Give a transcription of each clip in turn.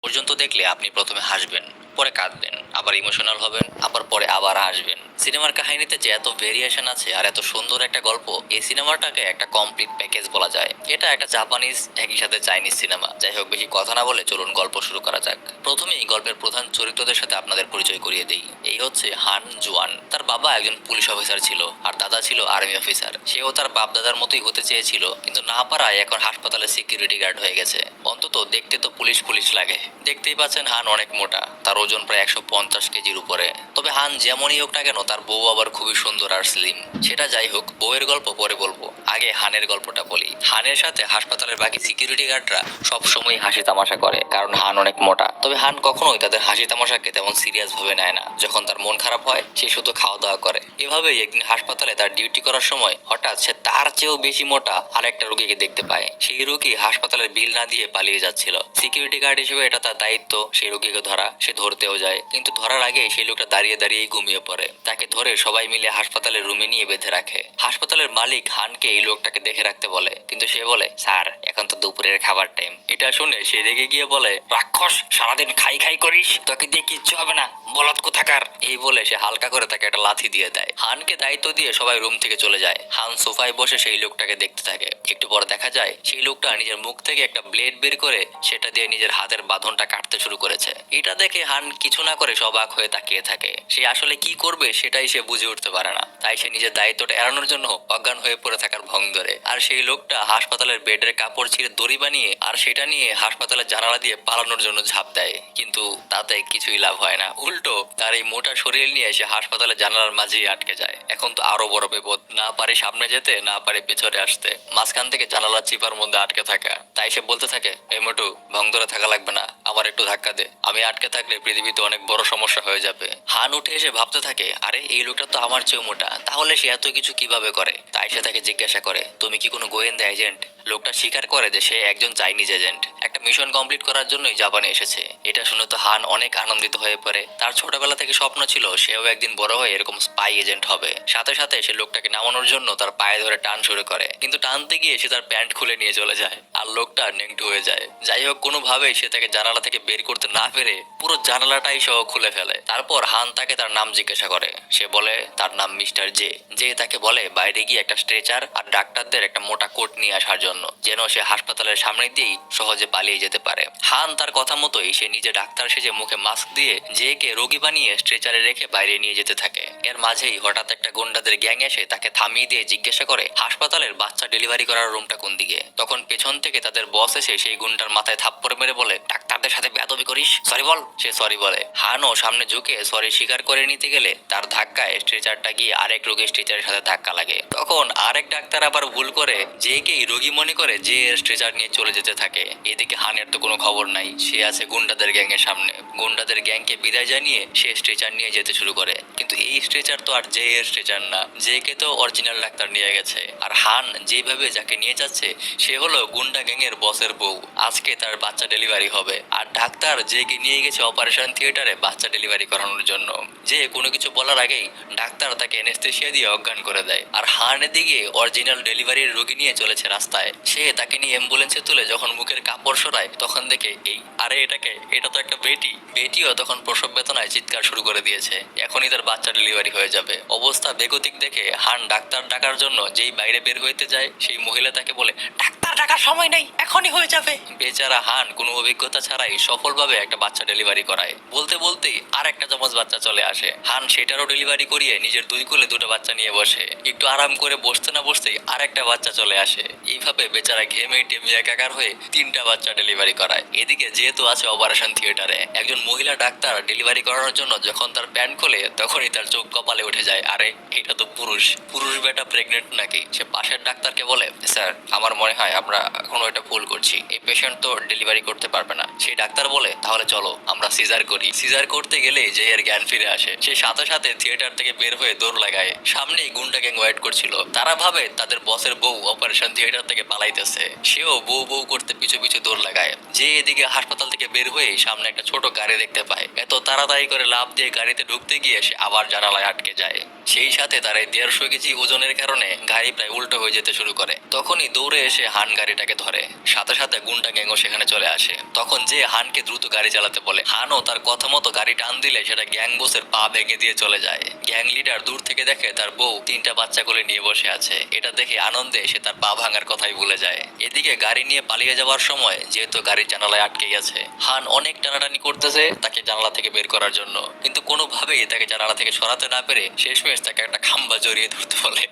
পর্যন্ত দেখলে আপনি প্রথমে হাসবেন, পরে কাঁদবেন, আবার ইমোশনাল হবেন, আবার পরে আবার হাসবেন। সিনেমার কাহিনীতে যে এত ভেরিয়েশন আছে আর এত সুন্দর একটা গল্প, এই সিনেমাটাকে একটা কমপ্লিট প্যাকেজ বলা যায়। এটা একটা জাপানিজ একই সাথে চাইনিজ সিনেমা। যাই হোক, বেশি কথা না বলে চলুন গল্প শুরু করা যাক। প্রথমেই গল্পের প্রধান চরিত্রদের সাথে আপনাদের পরিচয় করিয়ে দেই। এই হচ্ছে হান জুয়ান। তার বাবা একজন পুলিশ অফিসার ছিল আর দাদা ছিল আর্মি অফিসার। সেও তার বাপ দাদার মতোই হতে চেয়েছিল, কিন্তু না পারায় এখন হাসপাতালে সিকিউরিটি গার্ড হয়ে গেছে। অন্তত দেখতে তো পুলিশ পুলিশ লাগে। দেখতেই পাচ্ছেন হান অনেক মোটা, তার ওজন প্রায় 150 কেজির উপরে। তবে হান যেমনই হোক না কেন, তার বউ আবার খুবই সুন্দর আর স্লিম। সেটা যাই হোক, বউয়ের গল্প পরে বলবো, আগে হানের গল্পটা বলি। হানের সাথে হাসপাতালের বাকি সিকিউরিটি গার্ডরা সবসময় হাসি তামাশা করে, কারণ হান অনেক মোটা। তবে হান কখনোই তাদের হাসি তামাশাকে তেমন সিরিয়াস ভাবে নেয় না। যখন তার মন খারাপ হয়, সে শুধু খাওয়া দাওয়া করে। এভাবেই একদিন হাসপাতালে তার ডিউটি করার সময় হঠাৎ সে তার চেয়েও বেশি মোটা আরেকটা রোগীকে দেখতে পায়। সেই রোগী হাসপাতালের বিল না দিয়ে পালিয়ে যাচ্ছিল। সিকিউরিটি গার্ড হিসেবে এটা তার দায়িত্ব সেই রোগীকে ধরা। সে ধরতেও যায়, কিন্তু ধরার আগে সেই লোকটা দাঁড়িয়ে দাঁড়িয়েই ঘুমিয়ে পড়ে। তাকে ধরে সবাই মিলে হাসপাতালের রুমে নিয়ে বেঁধে রাখে। হাসপাতালের মালিক হানকে এই লোকটাকে দেখে রাখতে বলে, কিন্তু সে বলে, স্যার এখন তো দুপুরের খাবার টাইম। এটা শুনে সে রেগে গিয়ে বলে, রাক্ষস, সারাদিন খাই খাই করিস, তোকে দিয়ে কিচ্ছু হবে না, বলদ কোথাকার। এই বলে সে হালকা করে তাকে একটা লাথি দিয়ে দেয়। হানকে দায়িত্ব দিয়ে সবাই রুম থেকে চলে যায়। হান সোফায় বসে সেই লোকটাকে দেখতে থাকে। একটু পর দেখা যায় সেই লোকটা নিজের মুখ থেকে একটা ব্লেড বের করে সেটা দিয়ে নিজের হাতের বাঁধনটা কাটতে শুরু করেছে। এটা দেখে হান কিছু না করে অবাক হয়ে তাকিয়ে থাকে। সে আসলে কি করবে সেটাই সে বুঝে উঠতে পারে না। তাই সে নিজের দায়িত্বটা এড়ানোর জন্য অজ্ঞান হয়ে পড়ে থাকার ভঙ্গ ধরে। আর সেই লোকটা হাসপাতালের বেডের কাপড় ছিঁড়ে দড়ি বানিয়ে আর সেটা নিয়ে হাসপাতালের জানালা দিয়ে পালানোর জন্য ঝাঁপ দেয়। কিন্তু তাতে কিছুই লাভ হয় না। উল্টো তার এই মোটা শরীর নিয়ে সে হাসপাতালের জানালার মাঝেই আটকে যায়। এখন তো আরো বড় বিপদ, না পারে সামনে যেতে, না পারে পেছনে আসতে, মাঝখান থেকে জানালার চিপার মধ্যে আটকে থাকা। তাই সে বলতে থাকে, এই মোটু, ভং ধরে থাকা লাগবে না, আমার একটু ধাক্কা দে। আমি আটকে থাকলে পৃথিবীতে অনেক বড় সমস্যা হয়ে যাবে। হান উঠে এসে ভাবতে থাকে, আরে এই লোকটা তো আমার চেয়েও মোটা, তাহলে সে এত কিছু কিভাবে করে। তাই সে তাকে জিজ্ঞাসা করে, তুমি কি কোনো গোয়েন্দা এজেন্ট? লোকটা স্বীকার করে যে সে একজন চাইনিজ এজেন্ট, একটা মিশন কমপ্লিট করার জন্যই জাপানে এসেছে। এটা শুনে তো হান অনেক আনন্দিত হয়ে পড়ে। তার ছোটবেলা থেকে স্বপ্ন ছিল সেও একদিন বড় হয়ে এরকম স্পাই এজেন্ট হবে। সাথে সাথে সে লোকটাকে নামানোর জন্য তার পায়ে ধরে টান শুরু করে, কিন্তু টানতে গিয়ে সে তার প্যান্ট খুলে নিয়ে চলে যায় আর লোকটা নেংটু হয়ে যায়। যাই হোক, কোনোভাবেই সে তাকে জানালা থেকে বের করতে না পেরে পুরো জানালাটাই সহ খুলে ফেলে। তারপর হান তাকে তার নাম জিজ্ঞাসা করে। সে বলে তার নাম মিস্টার জে। জে তাকে বলে বাইরে গিয়ে একটা স্ট্রেচার আর ডাক্তারদের একটা মোটা কোট নিয়ে আসার জন্য, যেন সে হাসপাতালের সামনে দিয়েই সহজে পালিয়ে যেতে পারে। হান তার কথা মতোই সে নিজে ডাক্তার সেজে মুখে মাস্ক দিয়ে জে কে রোগী বানিয়ে স্ট্রেচারে রেখে বাইরে নিয়ে যেতে থাকে। এর মাঝেই হঠাৎ একটা গুন্ডাদের গ্যাং এসে তাকে থামিয়ে দিয়ে জিজ্ঞাসা করে হাসপাতালের বাচ্চা ডেলিভারি করার রুমটা কোন দিকে। তখন পেছন থেকে তাদের বস এসে সেই গুন্ডার মাথায় থাপ্পড় মেরে বলে, ডাক্তারদের সাথে বেয়াদবি করিস, সরি বল। সে সরি বলে। হানও সামনে ঝুঁকে সরি স্বীকার করে নিতে গেলে তার ধাক্কায় স্ট্রেচারটা গিয়ে আরেক রোগীর স্ট্রেচারের সাথে ধাক্কা লাগে। তখন আরেক ডাক্তার আবার ভুল করে যে কেই রোগী মনে করে যে এর স্ট্রেচার নিয়ে চলে যেতে থাকে। এদিকে হানের তো কোনো খবর নাই, সে আছে গুন্ডাদের গ্যাং এর সামনে। গুন্ডাদের গ্যাংকে বিদায় জানিয়ে সে স্ট্রেচার নিয়ে যেতে শুরু করে, কিন্তু এই স্ট্রেচার তো আর জে এর স্ট্রেচার না। জে কে তো অরিজিনাল ডাক্তার নিয়ে গেছে, আর হান যেভাবে যাকে নিয়ে যাচ্ছে সে হলো গুন্ডা গ্যাং এর বসের বউ। আজকে তার বাচ্চা ডেলিভারি হবে, আর ডাক্তার জে কে নিয়ে গেছে অপারেশন থিয়েটারে বাচ্চা ডেলিভারি করানোর জন্য। যে কোনো কিছু বলার আগেই ডাক্তার তাকে এনেস্থেশিয়া দিয়ে অজ্ঞান করে দেয়। আর হান এদিকে অরিজিনাল ডেলিভারির রোগী নিয়ে চলেছে রাস্তায়। সে তাকে নিয়ে অ্যাম্বুলেন্সে তুলে যখন মুখের কাপড় সরায় তখন দেখে আরে এটা তো একটা বেটি। বেটিও তখন প্রসব বেদনায় চিৎকার শুরু করে দিয়েছে। এখনই তার বাচ্চা ডেলিভারি হয়ে যাবে। অবস্থা বেগতিক দেখে হান ডাক্তার ডাকার জন্য যেই বাইরে বের হইতে যায় সেই মহিলা তাকে বলে, ডাক্তার ডাকার সময় নেই, এখনই হয়ে যাবে। বেচারা হান কোনো অভিজ্ঞতা ছাড়াই সফলভাবে একটা বাচ্চা ডেলিভারি করায়। বলতে বলতেই আর একটা জমজ বাচ্চা চলে আসে। হান সেটারও ডেলিভারি করিয়ে নিজের দুই কোলে দুটো বাচ্চা নিয়ে বসে। একটু আরাম করে বসতে না বসতেই আর একটা বাচ্চা চলে আসে। এইভাবে বেচারা ঘেমে টেমে একাকার হয়ে 3টা বাচ্চা ডেলিভারি করায়। এদিকে যেহেতু আছে অপারেশন থিয়েটারে, একজন মহিলা ডাক্তার ডেলিভারি করানোর জন্য যখন তার প্যান্ট খোলে তখনই তার চোখ কপালে উঠে যায়, আরে এটা তো পুরুষ বেটা প্রেগনেন্ট নাকি। সে পাশের ডাক্তারকে বলে, স্যার আমার মনে হয় আমরা কোনো একটা ভুল করছি, এই পেশেন্ট তো ডেলিভারি করতে পারবে না। সেই ডাক্তার বলে, তাহলে চলো আমরা সিজার করি। সিজার করতে গেলে যে এর জ্ঞান ফিরে আসে। সে সাথে সাথে থিয়েটার থেকে বের হয়ে দৌড় লাগায়। সামনেই গুন্ডা গ্যাং ওয়েট করছিল। তারা ভাবে তাদের বসের বউ অপারেশন থিয়েটার থেকে পালাইতেছে। সেও বউ বউ করতে পিছু পিছু দৌড় লাগায়। যে এদিকে হাসপাতাল থেকে বের হয়ে সামনে একটা ছোট গাড়ি দেখতে পায়। এত তাড়াতাড়ি করে লাফ দিয়ে গাড়িতে ঢুকতে গিয়ে সে আবার জানালায় আটকে যায়। সেই সাথে তার এই 150 কেজি ওজনের কারণে গাড়ি প্রায় উল্টো হয়ে যেতে শুরু করে। তখনই দৌড়ে এসে হান গাড়িটাকে ধরে। সাথে সাথে গুন্ডা গ্যাংও সেখানে চলে আসে। তখন যে হানকে দ্রুত গাড়ি চালাতে বলে, হানও তার কথা মতো গাড়ি টান দিলে সেটা গ্যাং বসের পা ভেঙে দিয়ে চলে যায়। গ্যাং লিডার দূর থেকে দেখে তার বউ 3টা বাচ্চা কোলে নিয়ে বসে আছে। এটা দেখে আনন্দে সে তার পা ভাঙার কথাই ভুলে যায়। এদিকে গাড়ি নিয়ে পালিয়ে যাওয়ার সময় যেহেতু গাড়ির জানালায় আটকে গেছে, হান অনেক টানাটানি করতেছে তাকে জানালা থেকে বের করার জন্য, কিন্তু কোনোভাবেই তাকে জানালা থেকে সরাতে না পেরে শেষমেশ তাকে একটা খাম্বা জড়িয়ে ধরতে বলে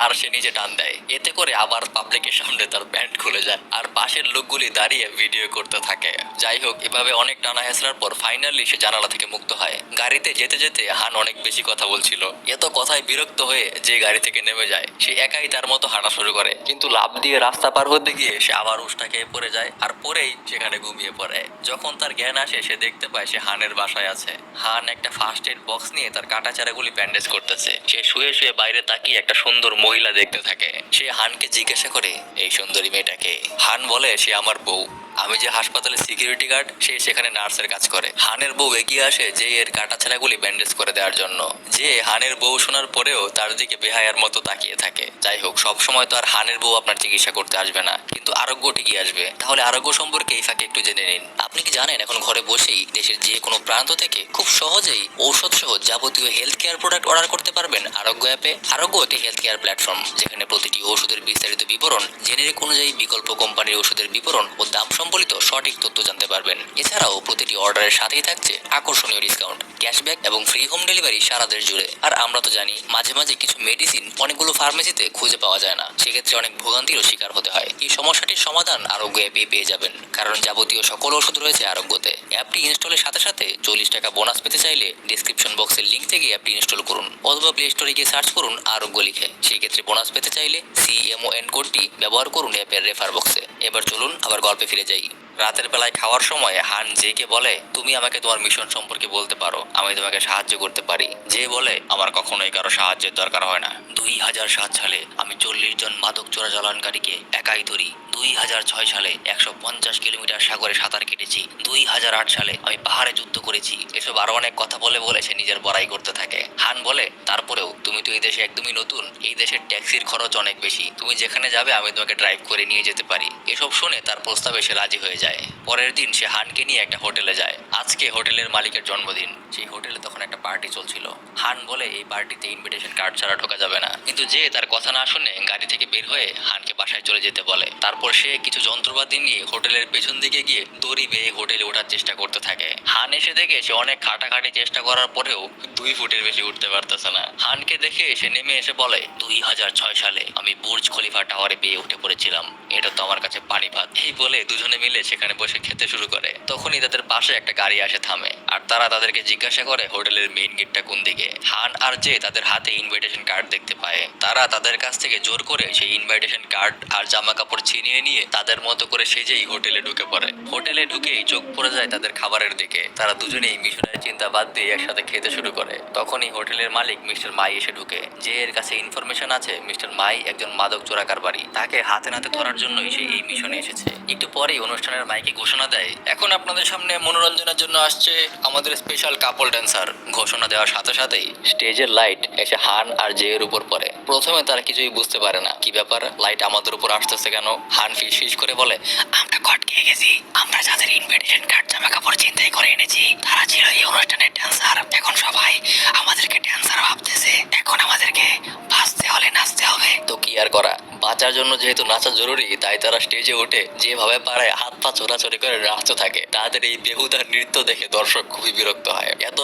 আর সে নিজে টান দেয়। এতে করে আবার পাবলিকের সামনে তার প্যান্ট খুলে যায় আর পাশের লোকগুলি দাঁড়িয়ে ভিডিও করতে থাকে। যাই হোক, এভাবে অনেক টানা হেঁচড়ার পর ফাইনালি সে জানালা থেকে মুক্ত হয়। গাড়িতে যেতে যেতে হান অনেক বেশি কথা বলছিল। এত কথায় বিরক্ত হয়ে যে গাড়ি থেকে নেমে যায়, সে একাই তার মতো হাঁটা শুরু করে, কিন্তু লাফ দিয়ে রাস্তা পার হতে গিয়ে সে আবার উষ্টা খেয়ে পড়ে যায় আর পরেই সেখানে ঘুমিয়ে পড়ে। যখন তার জ্ঞান আসে সে দেখতে পায় সে হানের বাসায় আছে। হান একটা ফার্স্ট এড বক্স নিয়ে তার কাটাচারাগুলি ব্যান্ডেজ করতেছে। সে শুয়ে শুয়ে বাইরে তাকিয়ে একটা সুন্দর মহিলা দেখতে থাকে। সে হানকে জিজ্ঞাসা করে, এই সুন্দরী মেয়েটাকে? হান বলে, সে আমার বউ। আমি যে হাসপাতালে সিকিউরিটি গার্ড, সে সেখানে নার্সের কাজ করে। হানের বউ এগিয়ে আসে যে এর কাটাছাড়াগুলি ব্যান্ডেজ করে দেওয়ার জন্য। যে হানের বউ শোনার পরেও তার দিকে বেহায়ার মতো তাকিয়ে থাকে। যাই হোক, সব সময় তো আর হানের বউ আপনার চিকিৎসা করতে আসবে না, কিন্তু আরোগ্য ঠিকই আসবে। তাহলে আরোগ্য সম্পর্কে এই ফাঁকে একটু জেনে নিন। আপনি কি জানেন এখন ঘরে বসেই দেশের যে কোনো প্রান্ত থেকে খুব সহজেই ঔষধ সহ যাবতীয় হেলথ কেয়ার প্রোডাক্ট অর্ডার করতে পারবেন আরোগ্য অ্যাপে? আরোগ্য একটি হেলথ কেয়ার প্ল্যাটফর্ম যেখানে প্রতিটি ওষুধের বিস্তারিত বিবরণ, জেনেরিক অনুযায়ী বিকল্প কোম্পানির ওষুধের বিবরণ ও দাম সম্বলিত সঠিক তথ্য জানতে পারবেন। এছাড়াও প্রতিটি অর্ডারের সাথেই থাকছে আকর্ষণীয় ডিসকাউন্ট, ক্যাশব্যাক এবং ফ্রি হোম ডেলিভারি সারা দেশ জুড়ে। আর আমরা তো জানি মাঝে মাঝে কিছু মেডিসিন অনেকগুলো ফার্মেসিতে খুঁজে পাওয়া যায় না, সেক্ষেত্রে অনেক ভোগান্তিরও শিকার হতে হয়। এই সমস্যাটির সমাধান আরোগ্য অ্যাপে পেয়ে যাবেন, কারণ যাবতীয় সকল ওষুধ রয়েছে আরোগ্যতে। অ্যাপটি ইনস্টলের সাথে সাথে 40 টাকা বোনাস পেতে চাইলে ডিসক্রিপশন বক্সের লিঙ্ক থেকে অ্যাপটি ইনস্টল করুন অথবা প্লে স্টোরে গিয়ে সার্চ করুন আরোগ্য লিখে। সেই ক্ষেত্রে বোনাস পেতে চাইলে CMON কোডটি ব্যবহার করুন অ্যাপের রেফার বক্সে। এবার চলুন আবার গল্পে ফিরে যাই। রাতের বেলায় খাওয়ার সময় হান জেকে বলে, তুমি আমাকে তোমার মিশন সম্পর্কে বলতে পারো, আমি তোমাকে সাহায্য করতে পারি। যে বলে, আমার কখনোই কারো সাহায্যের দরকার হয় না। 2007 সালে আমি 40 জন মাদক চোরাচালানকারীকে একাই ধরি। 2006 সালে 150 কিলোমিটার সাগরে সাঁতার কেটেছি। 2008 সালে আমি পাহাড়ে যুদ্ধ করেছি। এসব আরো অনেক কথা বলে বলে সে নিজের বড়াই করতে থাকে। হান বলে, তারপরেও তুমি তো এই দেশে একদমই নতুন, এই দেশের ট্যাক্সির খরচ অনেক বেশি, তুমি যেখানে যাবে আমি তোমাকে ড্রাইভ করে নিয়ে যেতে পারি। এসব শুনে তার প্রস্তাবে সে রাজি হয়ে যায়। পরের দিন সে হানকে নিয়ে একটা হোটেলে যায়। আজকে হোটেলের মালিকের জন্মদিন। সেই হোটেলে তখন একটা পার্টি চলছিল। হান বলে, এই পার্টিতে ইনভিটেশন কার্ড ছাড়া ঢোকা যাবে না, কিন্তু যে তার কথা না শুনে গাড়ি থেকে বের হয়ে হানকে বাসায় চলে যেতে বলে। তারপর সে কিছু যন্ত্রপাতি নিয়ে হোটেলের পেছন দিকে গিয়ে দড়ি বেয়ে হোটেলে ওঠার চেষ্টা করতে থাকে। হান এসে দেখে সে অনেক খাটাখাটি চেষ্টা করার পরেও 2 ফুটের বেশি উঠতে পারতেছে না। হানকে দেখে সে নেমে এসে বলে, 2006 সালে আমি বুর্জ খলিফা টাওয়ারে বেয়ে উঠে পড়েছিলাম, এটা তো আমার কাছে পানি ভাত। এই বলে দুজনে মিলে সেখানে বসে খেতে শুরু করে। তখনই তাদের পাশে একটা গাড়ি আসে থামে, আর তারা তাদেরকে জিজ্ঞাসা করে হোটেলের মেইন গেটটা কোন দিকে। হান আর যে তাদের হাতে ইনভাইটেশন কার্ড দেখতে পায়। তারা তাদের কাছ থেকে জোর করে সেই ইনভাইটেশন কার্ড আর জামা কাপড় ছিনিয়ে নিয়ে তাদের মতো করে সেজেই হোটেলে ঢুকে পড়ে। হোটেলে ঢুকেই চোখ পড়ে যায় তাদের খাবারের দিকে। তারা দুজনেই মিশনের চিন্তা বাদ দিয়ে একসাথে খেতে শুরু করে। তখনই হোটেলের মালিক মিস্টার মাই এসে ঢুকে। যে এর কাছে ইনফরমেশন আছে মিস্টার মাই একজন মাদক চোরাকার বাড়ি, তাকে হাতে নাতে ধরার জন্যই সে এই মিশনে এসেছে। একটু পরেই অনুষ্ঠানের মাইকে ঘোষণা দেয়, এখন আপনাদের সামনে মনোরঞ্জনের জন্য আসছে আমাদের স্পেশাল কাপল ড্যান্সার। ঘোষণা দেওয়ার সাথে সাথেই স্টেজের লাইট এসে হান আর জে এর উপর পড়ে। প্রথমে তারা কিছুই বুঝতে পারে না কি ব্যাপার, লাইট আমাদের উপর আসতেছে কেন। হান ফিস করে বলে, আমরা কট খেয়ে গেছি, আমরা যাদের ইনভিটেশন কার্ড জামা কাপড় চিন্তাই করে এনেছি তারা ছিল এই অনুষ্ঠানের ড্যান্সার। এখন সবাই আমাদেরকে ড্যান্সার ভাবতেছে, এখন আমাদেরকে বাঁচতে হলে নাচতে হবে। তো কি আর করা, বাঁচার জন্য যেহেতু নাচা জরুরি, তাই তারা স্টেজে উঠে যেভাবে পারে হাত পা চোরাচুরি করে নাচতে থাকে। তাদের এই বেহুদার নৃত্য দেখে দর্শক খুবই বিরক্ত হয়। এত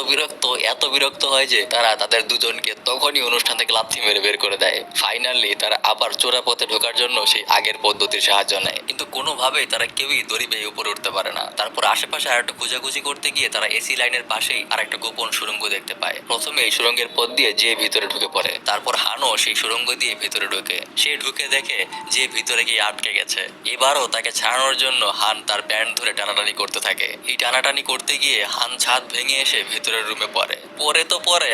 বিরক্ত হয় যে তারা তাদের দুজনকে তখনই অনুষ্ঠান থেকে লাথি মেরে বের করে দেয়। ফাইনালি তারা আবার চোরা পথে ঢোকার জন্য সেই আগের পদ্ধতির সাহায্য নেয়, কিন্তু কোনোভাবেই তারা কেউই দড়ি বেয়ে উপরে উঠতে পারে না। তারপর আশেপাশে আর একটা খোঁজাখুঁজি করতে গিয়ে তারা এসি লাইনের পাশেই আর একটা গোপন সুড়ঙ্গ দেখতে পায়। প্রথমে এই সুড়ঙ্গের পথ দিয়ে যে ভিতরে ঢুকে পড়ে। তারপর হানও সেই সুড়ঙ্গ দিয়ে ভিতরে ঢুকে। সে ঢুকে দেখে যে ভিতরে গিয়ে আটকে গেছে। এবারও তাকে ছাড়ানোর জন্য হান তার প্যান্ট ধরে টানাটানি করতে থাকে। এই টানাটানি করতে গিয়ে হান ছাদ ভেঙে এসে ভিতরের রুমে পড়ে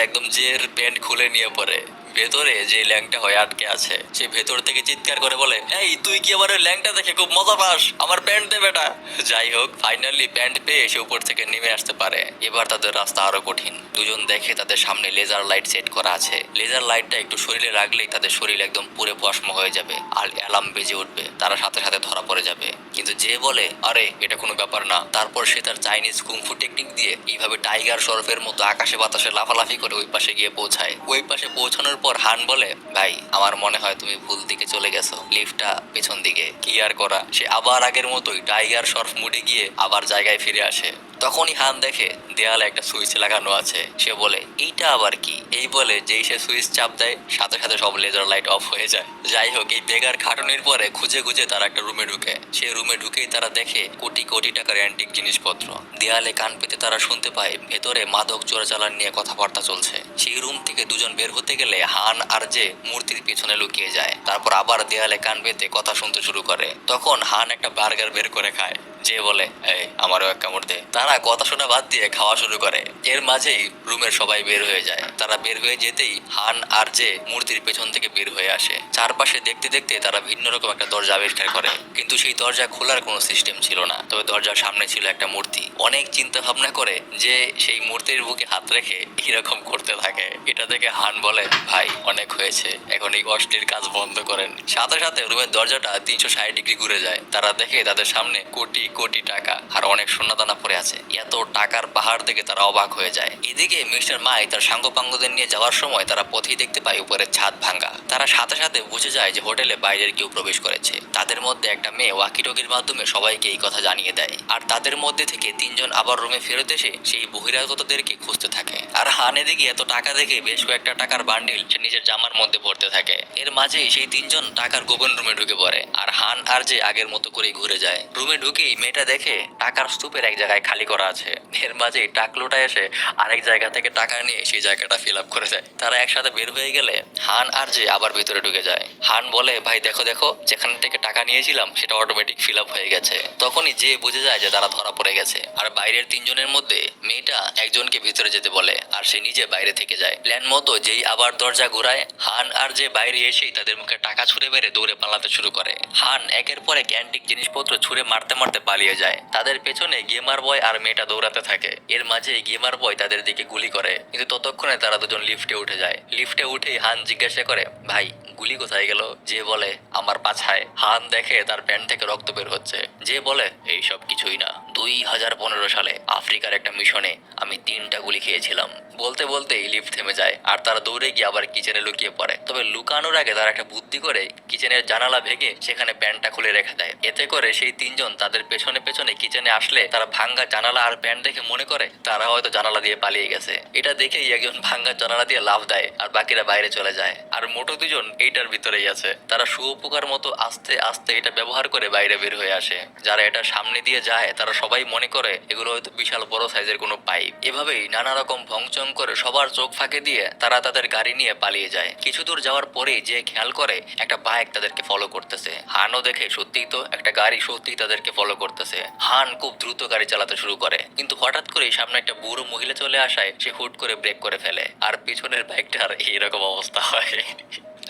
একদম জের প্যান্ট খুলে নিয়ে পড়ে। ভেতরে যে ল্যাংটা হয়ে আটকে আছে সে ভেতর থেকে চিৎকার করে বলে, এই তুই কি আমার ওই ল্যাংটা দেখে খুব মজা পাস? আমার প্যান্ট দে বেটা। যাই হোক, ফাইনালি প্যান্ট পেয়ে সে উপর থেকে নেমে আসতে পারে। এবার তাদের রাস্তা আরো কঠিন। দুজন দেখে তাদের সামনে লেজার লাইট সেট করা আছে। লেজার লাইটটা একটু শরীরে লাগলেই তাদের শরীর একদম পুরো ভস্ম হয়ে যাবে আর অ্যালার্ম বেজে উঠবে, তারা সাথে সাথে ধরা পড়ে যাবে। কিন্তু যে বলে, আরে এটা কোনো ব্যাপার না, তারপর সে তার চাইনিজ কুংফু টেকনিক দিয়ে এইভাবে টাইগার শরফের মতো আকাশে বাতাসে লাফালাফি করে ওই পাশে গিয়ে পৌঁছায়। ওই পাশে পৌঁছানোর পর হান বলে, ভাই আমার মনে হয় তুমি ভুল দিকে চলে গেছো, লিফটটা পেছন দিকে। কি আর করা, সে আবার আগের মতোই টাইগার শরফ মুডে গিয়ে আবার জায়গায় ফিরে আসে। তখনই হান দেখে দেয়ালে একটা সুইচ লাগানো আছে। সে বলে, এইটা আবার কি? এই বলে যেই সে সুইচ চাপ দেয় সাথে সাথে সব লেজার লাইট অফ হয়ে যায়। যাই হোক, এই বেগার খাটুনির পরে খুঁজে খুঁজে তারা একটা রুমে ঢুকে। সে রুমে ঢুকেই তারা দেখে কোটি কোটি টাকার অ্যান্টিক জিনিসপত্র। দেয়ালে কান পেতে তারা শুনতে পায় ভেতরে মাদক চোরাচালান নিয়ে কথাবার্তা চলছে। সেই রুম থেকে দুজন বের হতে গেলে হান আর যে মূর্তির পেছনে লুকিয়ে যায়। তারপর আবার দেয়ালে কান পেতে কথা শুনতে শুরু করে। তখন হান একটা বার্গার বের করে খায়। যে বলে, এই আমারও এক কামড় দে। তারা কথা শোনা বাদ দিয়ে খাওয়া শুরু করে। এর মাঝেই রুমের সবাই বের হয়ে যায়। তারা বের হয়ে যেতেই হান আর যে মূর্তির পেছন থেকে বের হয়ে আসে। চারপাশে দেখতে দেখতে তারা ভিন্ন রকম একটা দরজা আবিষ্কার করে, কিন্তু সেই দরজা খোলার কোনো সিস্টেম ছিল না। তবে দরজার সামনে ছিল একটা মূর্তি। অনেক চিন্তা ভাবনা করে যে সেই মূর্তির বুকে হাত রেখে এরকম করতে থাকে। এটা দেখে হান বলে, ভাই অনেক হয়েছে, এখন এই অশ্লীল কাজ বন্ধ করেন। সাথে সাথে রুমের দরজাটা 360 ডিগ্রি ঘুরে যায়। তারা দেখে তাদের সামনে কোটি কোটি টাকা আর অনেক সোনাদানা পড়ে আছে। এত টাকার পাহাড় দেখে তারা অবাক হয়ে যায়। এদিকে মিস্টার মাই তার সাঙ্গপাঙ্গদের নিয়ে যাওয়ার সময় তারা পথেই দেখতে পায় উপরের ছাদ ভাঙ্গা। তারা সাথে সাথে বুঝে যায় যে হোটেলে বাইরের কেউ প্রবেশ করেছে। তাদের মধ্যে একটা মেয়ে ওয়াকিটকির মাধ্যমে সবাইকে এই কথা জানিয়ে দেয়। আর তাদের মধ্যে থেকে তিনজন আবার রুমে ফেরত এসে সেই বহিরাগতদেরকে খুঁজতে থাকে। আর হান এদিকে এত টাকা দেখে বেশ কয়েকটা টাকার বান্ডিল সে নিজের জামার মধ্যে ভরতে থাকে। এর মাঝেই সেই তিনজন টাকার গোপন রুমে ঢুকে পড়ে। আর হান আর যে আগের মতো করেই ঘুরে যায়। রুমে ঢুকেই মেয়েটা দেখে টাকার স্তূপের এক জায়গায় খালি করা আছে। এর মাঝেই টাকলোটা এসে আরেক জায়গা থেকে টাকা নিয়ে সেই জায়গাটা ফিল আপ করে দেয়। তারা একসাথে বের হয়ে গেলে হান আর যে আবার ভিতরে ঢুকে যায়। হান বলে, ভাই দেখো দেখো, যেখান থেকে টাকা নিয়েছিলাম সেটা অটোমেটিক ফিল আপ হয়ে গেছে। তখনই যে বুঝে যায় যে তারা ধরা পড়ে গেছে। আর বাইরের তিনজনের মধ্যে মেয়েটা একজনকে ভিতরে যেতে বলে আর সে নিজে বাইরে থেকে যায়। প্ল্যান মতো যেই আবার দরজা ঘুরায়, হান আর যে বাইরে এসেই তাদের মুখে টাকা ছুঁড়ে মেরে দৌড়ে পালাতে শুরু করে। হান একের পর এক অ্যান্টিক জিনিসপত্র ছুঁড়ে মারতে মারতে পালিয়ে যায়। তাদের পেছনে গেমার বয় আর মেয়েটা দৌড়াতে থাকে। এর মাঝে গেমার বয় তাদের দিকে গুলি করে, কিন্তু ততক্ষণে তারা দুজন লিফটে উঠে যায়। লিফটে উঠেই হান জিজ্ঞাসা করে, ভাই গুলি কোথায় গেল? যে বলে, আমার পাছায়। হান দেখে তার প্যান্ট থেকে রক্ত বের হচ্ছে। যে বলে, এই সব কিছুই না, 2015 সালে আফ্রিকার একটা মিশনে আমি 3টা গুলি খেয়েছিলাম। বলতে বলতেই লিফট থেমে যায় আর তারা দৌড়ে গিয়ে আবার কিচেনে লুকিয়ে পড়ে। তবে লুকানোর আগে তারা একটা বুদ্ধি করে কিচেনের জানালা ভেঙে সেখানে প্যান্টটা খুলে রেখে দেয়। এতে করে সেই তিনজন তাদের পেছনে পেছনে কিচেনে আসলে তারা ভাঙ্গা জানালা আর প্যান্ট দেখে মনে করে তারা হয়তো জানালা দিয়ে পালিয়ে গেছে। এটা দেখেই একজন ভাঙ্গা জানালা দিয়ে লাফ দেয় আর বাকিরা বাইরে চলে যায়। আর মোটো দুজন এইটার ভিতরেই আছে। তারা শুয়োপোকার মতো আস্তে আস্তে এটা ব্যবহার করে বাইরে বের হয়ে আসে। যারা এটা সামনে দিয়ে যায় তারা সবাই মনে করে এগুলো হয়তো বিশাল বড় সাইজের কোনো পাইপ। এভাবেই নানা রকম ভংচং করে সবার চোখ ফাঁকে দিয়ে তারা তাদের গাড়ি নিয়ে পালিয়ে যায়। কিছু দূর যাওয়ার পরেই যে খেয়াল করে একটা বাইক তাদেরকে ফলো করতেছে। হানও দেখে সত্যিই তো একটা গাড়ি সত্যিই তাদেরকে ফলো করতেছে। হান খুব দ্রুত গাড়ি চালাতে শুরু করে, কিন্তু হঠাৎ করেই সামনে একটা বুড়ো মহিলা চলে আসায় সে হুট করে ব্রেক করে ফেলে আর পিছনের বাইকটার এইরকম অবস্থা হয়।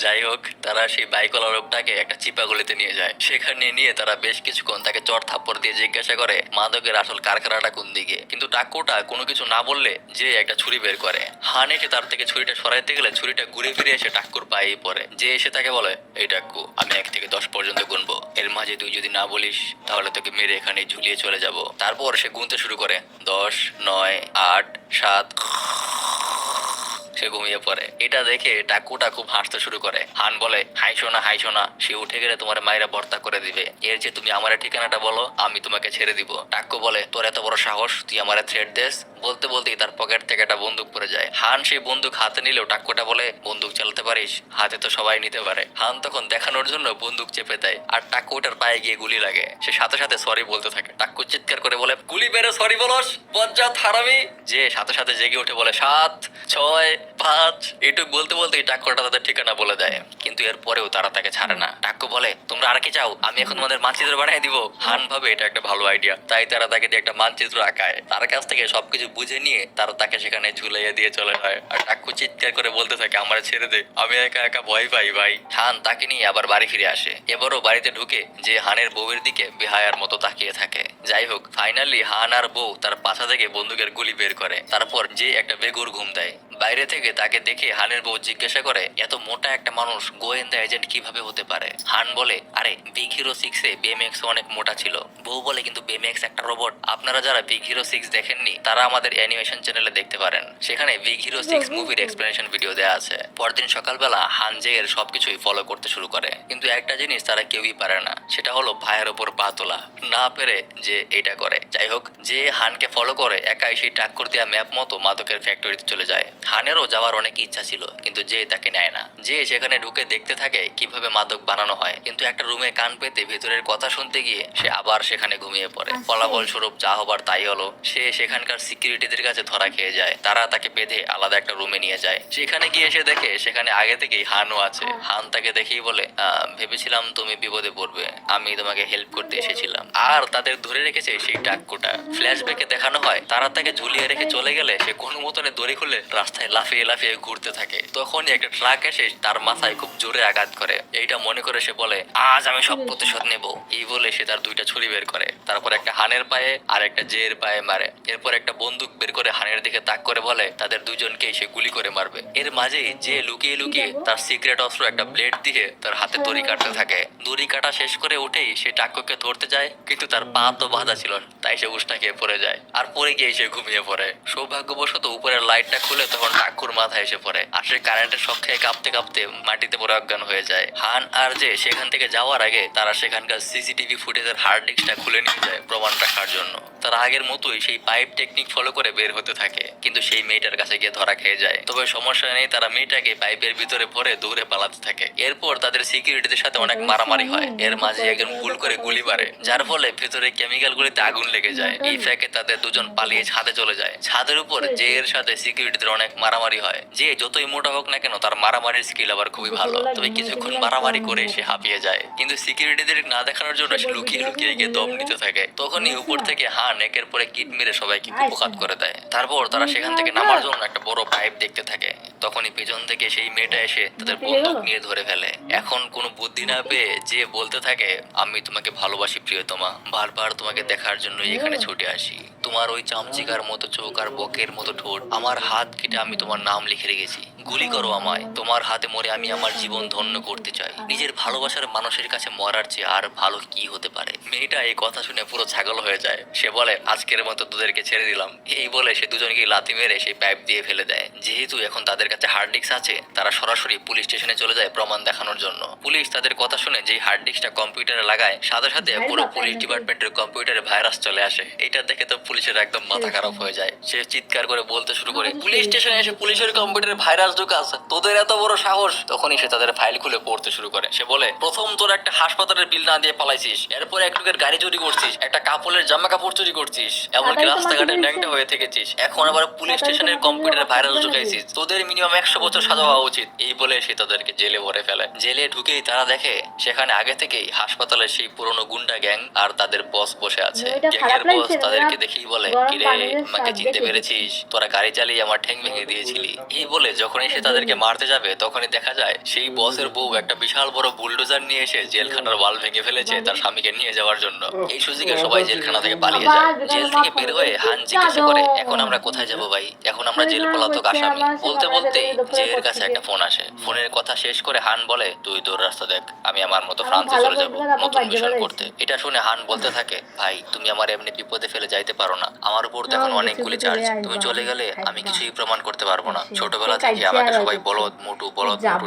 যাই হোক, তারা সেই বাইকওয়ালা লোকটাকে একটা চিপাগুলিতে নিয়ে যায়। সেখানে নিয়ে তারা বেশ কিছুক্ষণ তাকে চড় থাপ্পড় দিয়ে জিজ্ঞাসা করে মাদকের আসল কারখানাটা কোন দিকে। কিন্তু টাক্কুটা কোনো কিছু না বললে যে একটা ছুরি বের করে। হান এসে তার থেকে ছুরিটা সরাইতে গেলে ছুরিটা ঘুরে ফিরে এসে টাক্কুর পায়ে পড়ে। যে এসে তাকে বলে, এই টাক্কু, আমি 1 থেকে 10 পর্যন্ত গুনবো, এর মাঝে তুই যদি না বলিস তাহলে তোকে মেরে এখানে ঝুলিয়ে চলে যাব। তারপর সে গুনতে শুরু করে, 10, 9, 8, 7। সে ঘুমিয়ে পড়ে। এটা দেখে টাকুটা খুব হাসতে শুরু করে। হান বলে, হাইসো না হাইসো না, সে উঠে গেলে তোমার মায়েরা বর্তা করে দিবে। এর যে তুমি আমার ঠিকানাটা বলো, আমি তোমাকে ছেড়ে দিব। টাক্কু বলে, তোর এত বড় সাহস, তুই আমার থ্রেট দেস? বলতে বলতেই তার পকেট থেকে একটা বন্দুক পড়ে যায়। হান সেই বন্দুক হাতে নিলেও টাক্কুটা বলে, বন্দুক চালাতে পারিস? হাতে তো সবাই নিতে পারে। হান তখন দেখানোর জন্য বন্দুক চেপে দেয় আর টাক্কুটার পায়ে গিয়ে গুলি লাগে। সে সাথে সাথে সরি বলতে থাকে। টাক্কু চিৎকার করে বলে, গুলি বেড়ে সরি বলস, বজ্জাত হারামি। যে সাথে সাথে জেগে উঠে বলে, 7, 6, 5। এটুক বলতে বলতেই টাক্কুটা তাদের ঠিকানা বলে দেয়, কিন্তু এর পরেও তারা তাকে ছাড়ে না। টাক্কু বলে, তোমরা আর কি চাও? আমি এখন তোমাদের মানচিত্র বানিয়ে দিব। হান ভাবে এটা একটা ভালো আইডিয়া, তাই তারা তাকে দিয়ে একটা মানচিত্র আঁকায়। তার কাছ থেকে সবকিছু বুঝে নিয়ে তারা তাকে সেখানে ঝুলাইয়া দিয়ে চলে যায়। আর টাক্কু চিৎকার করে বলতে থাকে আমার ছেড়ে দে, আমি একা একা ভয় পাই ভাই। হান তাকে নিয়ে আবার বাড়ি ফিরে আসে। এবারও বাড়িতে ঢুকে যে হানের বউয়ের দিকে বেহায়ার মতো তাকিয়ে থাকে। যাই হোক, ফাইনালি হান আর বউ তার পাছা থেকে বন্দুকের গুলি বের করে। তারপর যে একটা বেগুর ঘুম দেয়। বাইরে থেকে তাকে দেখে হানের বউ জিজ্ঞাসা করে এত মোটা একটা মানুষ গোয়েন্দা এজেন্ট কিভাবে হতে পারে। হান বলে আরে বিগ হিরো 6-এ বেএমএক্স অনেক মোটা ছিল। বউ বলে কিন্তু বেএমএক্স একটা রোবট। আপনারা যারা বিগ হিরো 6 দেখেননি তারা আমাদের অ্যানিমেশন চ্যানেলে দেখতে পারেন, সেখানে বিগ হিরো 6 মুভির এক্সপ্লেনেশন ভিডিও দেওয়া আছে। পরদিন সকালবেলা হান জেয়ের সবকিছুই ফলো করতে শুরু করে, কিন্তু একটা জিনিস তারা কেউই পারে না, সেটা হলো ভাইয়ের ওপর পা তোলা। না পেরে যে এটা করে। যাই হোক, যে হানকে ফলো করে একাই সেই টাক্কর দেওয়া ম্যাপ মতো মাদকের ফ্যাক্টরিতে চলে যায়। হানেরও যাওয়ার অনেক ইচ্ছা ছিল, কিন্তু যে তাকে নেয় না। যে সেখানে ঢুকে দেখতে থাকে কিভাবে মাদক বানানো হয়, কিন্তু একটা রুমে কান পেতে ভেতরের কথা শুনতে গিয়ে সে আবার সেখানে ঘুমিয়ে পড়ে। ফলাফল স্বরূপ যা হবার তাই হলো, সে সেখানকার সিকিউরিটিদের কাছে ধরা খেয়ে যায়। তারা তাকে বেঁধে আলাদা একটা রুমে নিয়ে যায়। সেখানে গিয়ে সে দেখে সেখানে আগে থেকেই হানও আছে। হান তাকে দেখেই বলে ভেবেছিলাম তুমি বিপদে পড়বে, আমি তোমাকে হেল্প করতে এসেছিলাম। আর তাদের ধরে রেখেছে সেই টাক্কুটা। ফ্ল্যাশব্যাকে দেখানো হয় তারা তাকে ঝুলিয়ে রেখে চলে গেলে সে কোনো মতনে দড়ি খুলে রাস্তায় লাফিয়ে লাফিয়ে ঘুরতে থাকে। তখনই একটা ট্রাক এসে তার মাথায় খুব জোরে আঘাত করে। এইটা মনে করে সে বলে আজ আমি সব প্রতিশোধ নেব। এই বলে সে তার দুইটা ছুরি বের করে, তারপর একটা হানের পায়ে আর একটা জের পায়ে মারে। এরপর একটা বন্দুক বের করে হানের দিকে তাক করে বলে তাদের দুজনকেই সে গুলি করে মারবে। এর মাঝেই যে লুকিয়ে লুকিয়ে তার সিক্রেট অস্ত্র একটা ব্লেড দিয়ে তার হাতে দড়ি কাটতে থাকে। দড়ি কাটা শেষ করে উঠেই সে টাক্কুকে ধরতে যায়, কিন্তু তার পা তো বাঁধা ছিল, তাই সে উষ্টা খেয়ে পড়ে যায়। আর পরে গিয়ে সে ঘুমিয়ে পড়ে। সৌভাগ্যবশত উপরের লাইটটা খুলে তখন টাক্কুর মাথায় এসে পড়ে, আর সে কারেন্টের শক খেয়ে কাঁপতে কাঁপতে মাটিতে পড়ে অজ্ঞান হয়ে যায়। হান আর যে সেখান থেকে যাওয়ার আগে তারা সেখানকার সিসিটিভি ফুটেজের হার্ড ডিস্কটা খুলে নিয়ে যায় প্রমাণ রাখার জন্য। তারা আগের মতোই সেই পাইপ টেকনিক ফলো করে বের হতে থাকে, কিন্তু সেই মেয়েটার কাছে গিয়ে ধরা খেয়ে যায়। তবে সমস্যা নেই, তারা মেয়েটাকে পাইপের ভিতরে ভরে দৌড়ে পালাতে থাকে। এরপর তাদের সিকিউরিটিদের সাথে অনেক মারামারি হয়। এর মাঝে একজন ভুল করে গুলি মারে, যার ফলে ভেতরে কেমিক্যাল গুলিতে আগুন লেগে যায়। এই ফ্যাকে তাদের দুজন পালিয়ে ছাদে চলে যায়। ছাদের উপর যে এর সাথে সিকিউরিটিদের অনেক মারামারি হয়। যে যতই মোটা হোক না কেন তার মারামারির স্কিল আবার খুবই ভালো। তবে কিছুক্ষণ মারামারি করে সে হাঁপিয়ে যায়, কিন্তু সিকিউরিটিদের না দেখানোর জন্য সে লুকিয়ে লুকিয়ে গিয়ে দম নিতে থাকে। তখনই উপর থেকে হান একের পরে কিট মেরে সবাইকে কুপঘাত করে দেয়। তারপর তারা সেখান থেকে নামার জন্য একটা বড় পাইপ দেখতে থাকে। তখনই পেছন থেকে সেই মেয়েটা এসে তাদের বন্দুক নিয়ে ধরে ফেলে। এখন কোনো বুদ্ধি না পেয়ে যে বলতে থাকে আমি তোমাকে ভালোবাসি প্রিয়তমা, বারবার তোমাকে দেখার জন্যই এখানে ছুটে আসি। তোমার ওই চামচিকার মতো চোখ আর বকের মতো ঠোঁট, আমার হাত কেটে আমি তোমার নাম লিখে রেখেছি। গুলি করো আমায়, তোমার হাতে মরে আমি আমার জীবন ধন্য করতে চাই। নিজের ভালোবাসার মানুষের কাছে মরার চেয়ে আর ভালো কি হতে পারে। মেয়েটা এই কথা শুনে পুরো ছাগল হয়ে যায়। সে বলে আজকের মতো তোদেরকে ছেড়ে দিলাম। এই বলে সে দুজনকে লাথি মেরে সেই পাইপ দিয়ে ফেলে দেয়। যেহেতু এখন তাদের কাছে হার্ড ডিস্ক আছে, তারা সরাসরি পুলিশ স্টেশনে চলে যায় প্রমাণ দেখানোর জন্য। পুলিশ তাদের কথা শুনে যে হার্ড ডিস্কটা কম্পিউটারে লাগায়, সাথে সাথে পুরো পুলিশ ডিপার্টমেন্টের কম্পিউটারে ভাইরাস চলে আসে। এটা দেখে তো পুলিশের একদম মাথা খারাপ হয়ে যায়। সে চিৎকার করে বলতে শুরু করে পুলিশ স্টেশনে এসে পুলিশের কম্পিউটারে ভাইরাস ঢুকাস, তোদের এত বড় সাহস। তখনই সে তাদের ফাইল খুলে পড়তে শুরু করে। সে বলে প্রথম তোর একটা হাসপাতালের বিল না দিয়ে পালাইছিস, এরপর এক লোকের গাড়ি চুরি করছিস, একটা কাপড়ের জামা কাপড় চুরি করছিস, এমনকি রাস্তাঘাটে ন্যাংটা হয়ে থেকেছিস, এখন আবার পুলিশ স্টেশনের কম্পিউটারে ভাইরাস ঢুকাইছিস, তোদের মিনিমাম 100 বছর সাজা হওয়া উচিত। এই বলে সে তাদেরকে জেলে ভরে ফেলে। জেলে ঢুকেই তারা দেখে সেখানে আগে থেকেই হাসপাতালের সেই পুরনো গুন্ডা গ্যাং আর তাদের বস বসে আছে। গ্যাংয়ের বস তাদেরকে দেখেই বলে কিরে আমাকে চিনতে পেরেছিস, তোরা গাড়ি চালিয়ে আমার ঠ্যাং ভেঙে দিয়েছিলি। এই বলে যখনই সে তাদেরকে মারতে যাবে তখনই দেখা যায় সেই বসের বউ একটা বিশাল বড় বুলডোজার নিয়ে এসে জেলখানার ওয়াল ভেঙে ফেলেছে তার স্বামীকে নিয়ে যাওয়ার জন্য। এই সুযোগে সবাই জেলখানা থেকে পালিয়ে যায়। জেল থেকে বের হয়ে হান জিজ্ঞাসা করে এখন আমরা কোথায় যাবো ভাই, এখন আমরা জেল পলাতক আসামি। বলতে বলতেই জেলের কাছে একটা ফোন আসে। ফোনের কথা শেষ করে হান বলে তুই তোর রাস্তা দেখ, আমি আমার মতো ফ্রান্সে চলে যাবো নতুন মিশন করতে। এটা শুনে হান বলতে থাকে ভাই তুমি আমার এমনি বিপদে ফেলে যাইতে পারো না, আমার উপর তো এখন অনেকগুলি চার্জ, তুমি চলে গেলে আমি কিছুই প্রমাণ করতে পারবো না। ছোটবেলা থেকে আমাকে সবাই বলদ মোটু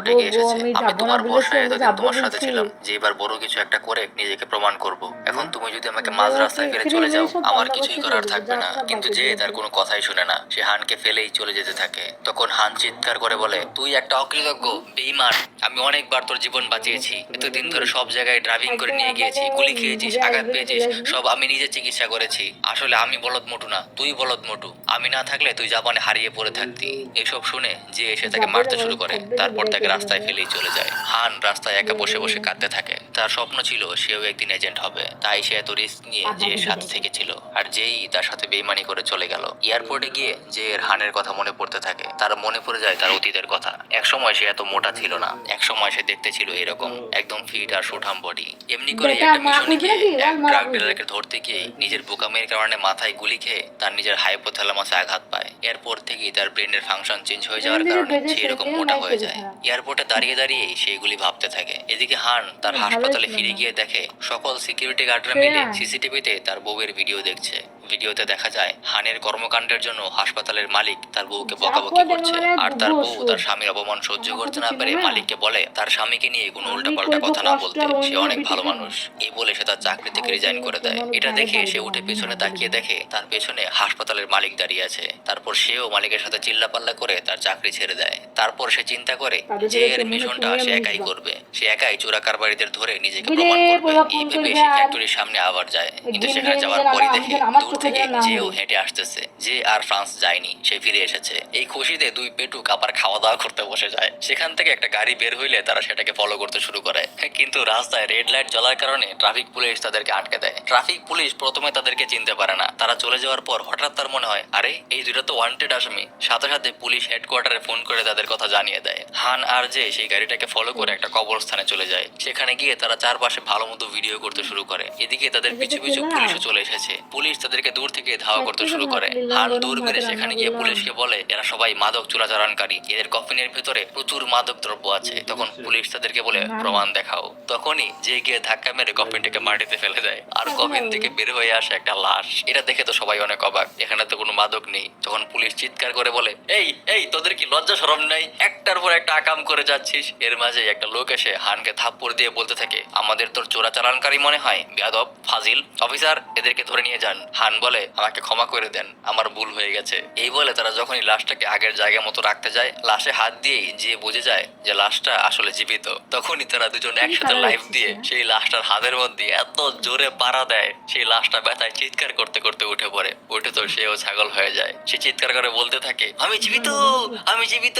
ডেকে এসেছে। আমি তোমার ভরসায় এতদিন তোমার সাথে ছিলাম যে এবার বড় কিছু একটা করে নিজেকে প্রমাণ করব। এখন তুমি যদি আমাকে মাঝ রাস্তায় ফেলে চলে যাও আমার কিছুই করার থাকবে না। কিন্তু যে তার কোনো কথাই শুনে না, সে হানকে ফেলেই চলে যেতে থাকে। তখন হান চিৎকার করে বলে তুই একটা অকৃতজ্ঞ বেঈমান, আমি অনেকবার তোর জীবন বাঁচিয়েছি, এতদিন ধরে সব জায়গায় ড্রাইভিং করে নিয়ে গিয়েছি, গুলি খেয়েছিস, আঘাত পেয়েছিস, সব আমি নিজে চিকিৎসা করেছি। আসলে আমি বলদ মোটু না, তুই বলদ মোটু, আমি না থাকলে তুই জাপানে হারিয়ে পড়ে থাকতি। এসব শুনে যে এসে তাকে মারতে শুরু করে, তারপর তাকে রাস্তায় ফেলেই চলে যায়। হান রাস্তায় একা বসে বসে কাঁদতে থাকে। তার স্বপ্ন ছিল সেও একদিন এজেন্ট হবে, তাই সে এত রিস্ক নিয়ে যে সাথে থেকেছিল, আর যেই তার সাথে বেইমানি করে চলে গেল। এয়ারপোর্টে গিয়ে যে এর হানের কথা মনে পড়তে থাকে, তার মনে পড়ে যায় তার অতীতের কথা। একসময় সে এত মোটা ছিল না, একসময় সে দেখতে ছিল এরকম, একদম ফিট আর সুঠাম বডি। এমনি করে একটা মিশনে গিয়ে এক ড্রাগ ডিলারকে ধরতে গিয়ে নিজের বোকামের কারণে মাথায় গুলি খেয়ে তার নিজের হাইপোথ্যালামাসে আঘাত পায়। এরপর থেকেই তার ব্রেনের ফাংশন চেঞ্জ হয়ে যাওয়ার কারণে সে এরকম মোটা হয়ে যায়। এয়ারপোর্টে দাঁড়িয়ে দাঁড়িয়ে সেইগুলি ভাবতে থাকে। এদিকে হান তার হাসপাতালে ফিরে গিয়ে দেখে সকল সিকিউরিটি গার্ডরা মিলে সিসিটিভিতে তার বউয়ের ভিডিও দেখছে। ভিডিওতে দেখা যায় হানের কর্মকাণ্ডের জন্য হাসপাতালের মালিক তার বউকে বকাবকি করছে, আর তার বউ তার স্বামীর অপমান সহ্য করতে না পেরে মালিককে বলে তার স্বামীকে নিয়ে কোনো উল্টাপাল্টা কথা না বলতে, সে অনেক ভালো মানুষ। এই বলে সে তার চাকরি থেকে রিজাইন করে দেয়। এটা দেখে সে উঠে পেছনে তাকিয়ে দেখে তার পেছনে হাসপাতালের মালিক দাঁড়িয়ে আছে। তারপর সেও মালিকের সাথে চিল্লাপাল্লা করে তার চাকরি ছেড়ে দেয়। তারপর সে চিন্তা করে যে এর মিশনটা সে একাই করবে, সে একাই চোরা কারবারিদের ধরে নিজেকে প্রমাণ করবে। এই ভেবে সে ফ্যাক্টরির সামনে আবার যায়, কিন্তু সেখানে যাওয়ার পরই দেখে দূর থেকে যেও হেঁটে আসতেছে। যে আর ফ্রান্স যায়নি, সে ফিরে এসেছে। এই খুশিতে দুই পেটুক আবার খাওয়া দাওয়া করতে বসে যায়। সেখান থেকে একটা গাড়ি বের হইলে তারা সেটাকে ফলো করতে শুরু করে, কিন্তু রাস্তায় রেড লাইট জ্বলার কারণে ট্রাফিক পুলিশ তাদেরকে আটকে দেয়। ট্রাফিক পুলিশ প্রথমে তাদেরকে চিনতে পারে না। তারা চলে যাওয়ার পর হঠাৎ তার মনে হয়, আরে এই দুটো তো ওয়ান্টেড আসামি। সাথে সাথে পুলিশ হেডকোয়ার্টারে ফোন করে তাদের কথা জানিয়ে দেয়। হান আর যে সেই গাড়িটাকে ফলো করে একটা কবরস্থানে চলে যায়। সেখানে গিয়ে তারা চারপাশে ভালো মতো ভিডিও করতে শুরু করে। এদিকে তাদের পিছু পিছু পুলিশও চলে এসেছে। পুলিশ তাদেরকে দূর থেকে ধাওয়া করতে শুরু করে। হান দূর মেরে সেখানে গিয়ে পুলিশকে বলে এরা সবাই মাদক চোরাচালানকারী, এদের কফিনের ভেতরে প্রচুর মাদক দ্রব্য আছে। তখন পুলিশ তাদেরকে বলে প্রমাণ দেখাও। তখনই যে গিয়ে ধাক্কা মেরে কফিনটাকে মাটিতে ফেলে দেয়, আর কফিন থেকে বের হয়ে আসে একটা লাশ। এটা দেখে তো সবাই অনেক অবাক, এখানে তো কোনো মাদক নেই। তখন পুলিশ চিৎকার করে বলে, এই এই তোদের কি লজ্জা শরম নাই? একটার পর একটা আকাম করে যাচ্ছিস। এর মাঝে একটা লোক এসে হানকে থাপ্পড় দিয়ে বলতে থাকে, আমাদের তোর চোরাচালানকারী মনে হয়? বেয়াদব, ফাজিল, অফিসার এদেরকে ধরে নিয়ে যান। হান বলে, আমাকে ক্ষমা করে দেন, আমার ভুল হয়ে গেছে। এই বলে তারা যখনই লাশটাকে আগের জায়গা মতো রাখতে যায়, লাশে হাত দিয়েই যে বুঝে যায় যে লাশটা আসলে জীবিত। তখনই তারা দুজন একসাথে লাইফ দিয়ে সেই লাশটার হাতের মধ্যে এত জোরে পাড়া দেয়, সেই লাশটা ব্যথায় চিৎকার করতে করতে উঠে পড়ে। উঠে তো সেও ছাগল হয়ে যায়। সে চিৎকার করে বলতে থাকে, আমি জীবিত, আমি জীবিত।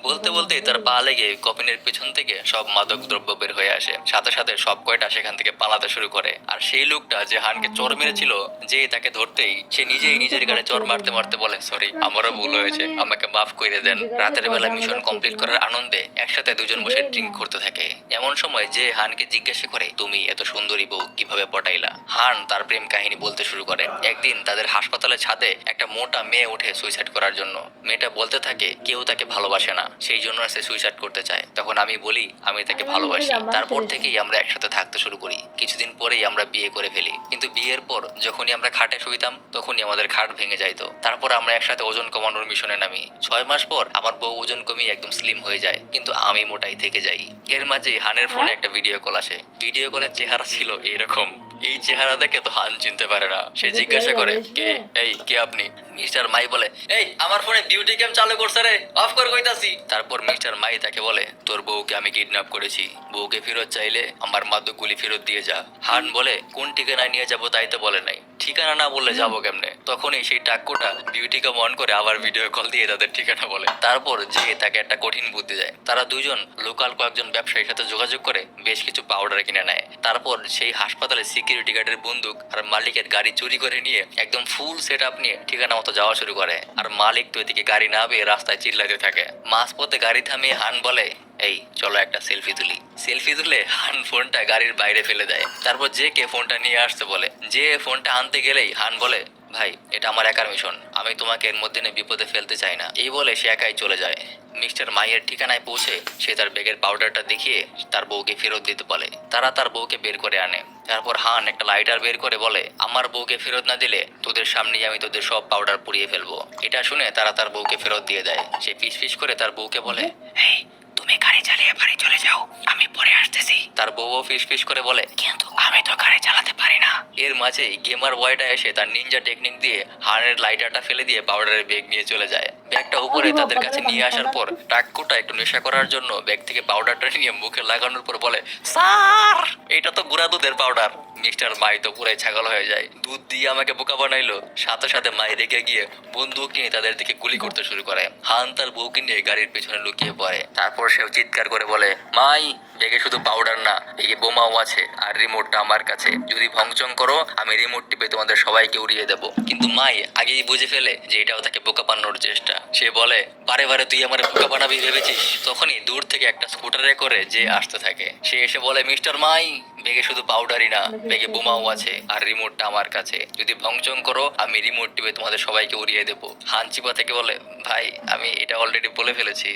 বলতে বলতে তার পা লেগে কফিনের পেছন থেকে সব মাদক দ্রব্য বের হয়ে আসে। সাথে সাথে সব কয়টা সেখান থেকে পালাতে শুরু করে। আর সেই লোকটা যে হানকে চোর মেরেছিল, যে তাকে ধরতেই সে নিজেই নিজের গাড়ি চোর মারতে মারতে বলে, সরি, আমারও ভুল হয়েছে, আমাকে মাফ করে দেন। রাতের বেলা মিশন কমপ্লিট করার আনন্দে একসাথে দুজন বসে ড্রিঙ্ক করতে থাকে। এমন সময় যে হানকে জিজ্ঞাসা করে, তুমি এত সুন্দরী বউ কিভাবে পটাইলা? হান তার প্রেম কাহিনী বলতে শুরু করে। একদিন তাদের হাসপাতালের ছাদে একটা মোটা মেয়ে উঠে সুইসাইড করার জন্য। মেয়েটা বলতে থাকে কেউ তাকে ভালোবাসে না, সেই জন্য সে সুইসাইড করতে চায়। তখন আমি বলি আমি তাকে ভালোবাসি। তারপর থেকেই আমরা একসাথে থাকতে শুরু করি। কিছুদিন পরেই আমরা বিয়ে করে ফেলি। কিন্তু বিয়ের পর যখনই আমরা খাটে শুইতাম, তখনই আমাদের খাট ভেঙে যাইতো। তারপর আমরা একসাথে ওজন কমানোর মিশনে নামি। 6 মাস পর আমার বউ ওজন কমিয়ে একদম স্লিম হয়ে যায়, কিন্তু আমি মোটাই থেকে যাই। এর মাঝে হানের ফোনে একটা ভিডিও কল আসে। ভিডিও কলের চেহারা ছিল এরকম। এই চেহারা দেখে তো হান চিনতে পারে না। সে জিজ্ঞাসা করে, কে? এই কে আপনি? মিস্টার মাই বলে, এই আমার ফোনে বিউটি ক্যাম চালু করছে রে, অফ করে কইতাছি। তারপর মিস্টার মাই তাকে বলে, তোর বউকে আমি কিডন্যাপ করেছি, বউকে ফেরত চাইলে আমার মাদকগুলি ফেরত দিয়ে যা। হান বলে, কোন ঠিকানায় নিয়ে যাবো তাই তো বলে নাই, ঠিকানা না বললে যাবো কেমনে? তখনই সেই টাক্কুটা বিউটি ক্যাম অন করে আবার ভিডিও কল দিয়ে তাদের ঠিকানা বলে। তারপর যে তাকে একটা কঠিন বুদ্ধি দেয়। তারা দুজন লোকাল কয়েকজন ব্যবসায়ীর সাথে যোগাযোগ করে বেশ কিছু পাউডার কিনে নেয়। তারপর সেই হাসপাতালে সিকিউরিটি গার্ডের বন্দুক আর মালিকের গাড়ি চুরি করে নিয়ে একদম ফুল সেট আপ নিয়ে ঠিকানা মতো যাওয়া শুরু করে। আর মালিক তো এদিকে গাড়ি না পেয়ে রাস্তায় চিল্লাতে থাকে। মাঝপথে গাড়ি থামিয়ে হান বলে, এই চলো একটা সেলফি তুলি। সেলফি তুলে হান ফোনটা গাড়ির বাইরে ফেলে দেয়। তারপর যে কে ফোনটা নিয়ে আসতে বলে। যে ফোনটা আনতে গেলেই হান বলে, ভাই এটা আমার একার মিশন, আমি তোমাকে এর মধ্যে বিপদে ফেলতে চাই না। এই বলে সে একাই চলে যায়। মিস্টার মাইয়ের ঠিকানায় পৌঁছে সে তার ব্যাগের পাউডারটা দেখিয়ে তার বউকে ফেরত দিতে বলে। তারা তার বউকে বের করে আনে। তারপর হান একটা লাইটার বের করে বলে, আমার বউকে ফেরত না দিলে তোদের সামনেই আমি তোদের সব পাউডার পুড়িয়ে ফেলবো। এটা শুনে তারা তার বউকে ফেরত দিয়ে দেয়। সে ফিস ফিস করে তার বউকে বলে, এই তুমি গাড়ি চালিয়ে বাড়ি চলে যাও, আমি পরে আসতেছি। তার বউ ফিস করে বলে, কিন্তু আমি তো গাড়ি চালাতে পারি না। এর মাঝেই গেমার বয়টা এসে তার নিনজা টেকনিক দিয়ে হানের লাইটারটা ফেলে দিয়ে পাউডারের ব্যাগ নিয়ে চলে যায়। ব্যাগটা উপরে তাদের কাছে নিয়ে আসার পর টাক্কুটা একটু নেশা করার জন্য ব্যাগ থেকে পাউডারটা নিয়ে মুখে লাগানোর পর বলে, স্যার এটা তো গুঁড়া দুধের পাউডার। মিস্টার মাই তো পুরাই ছাগল হয়ে যায়, দুধ দিয়ে আমাকে বোকা বানাইলো। সাথে সাথে মাই রেগে গিয়ে বন্দুক নিয়ে তাদের দিকে গুলি করতে শুরু করে। হান তার বউকে নিয়ে গাড়ির পেছনে লুকিয়ে পড়ে। তারপর সেও চিৎকার করে বলে, মাই ব্যাগে শুধু পাউডার না, এই বোমাও আছে আর রিমোটটা আমার কাছে। যদি ভংচং করো আমি রিমোট টিপে তোমাদের সবাইকে উড়িয়ে দেবো। কিন্তু মাই আগেই বুঝে ফেলে যে এটাও তাকে বোকা বানানোর চেষ্টা। সে বলে, বারে বারে তুই আমার বোকা বানাবি ভেবেছিস? তখনই দূর থেকে একটা স্কুটারে করে যে আসতে থাকে। সে এসে বলে, মিস্টার মাই ব্যাগে শুধু পাউডারই না, ব্যাগে বোমাও আছে আর রিমোটটা আমার কাছে। যদি ভংচং করো আমি রিমোট টিপে তোমাদের সবাইকে উড়িয়ে দেবো। হান চিপা থেকে বলে, ভাই আমি এটা অলরেডি বলে ফেলেছি,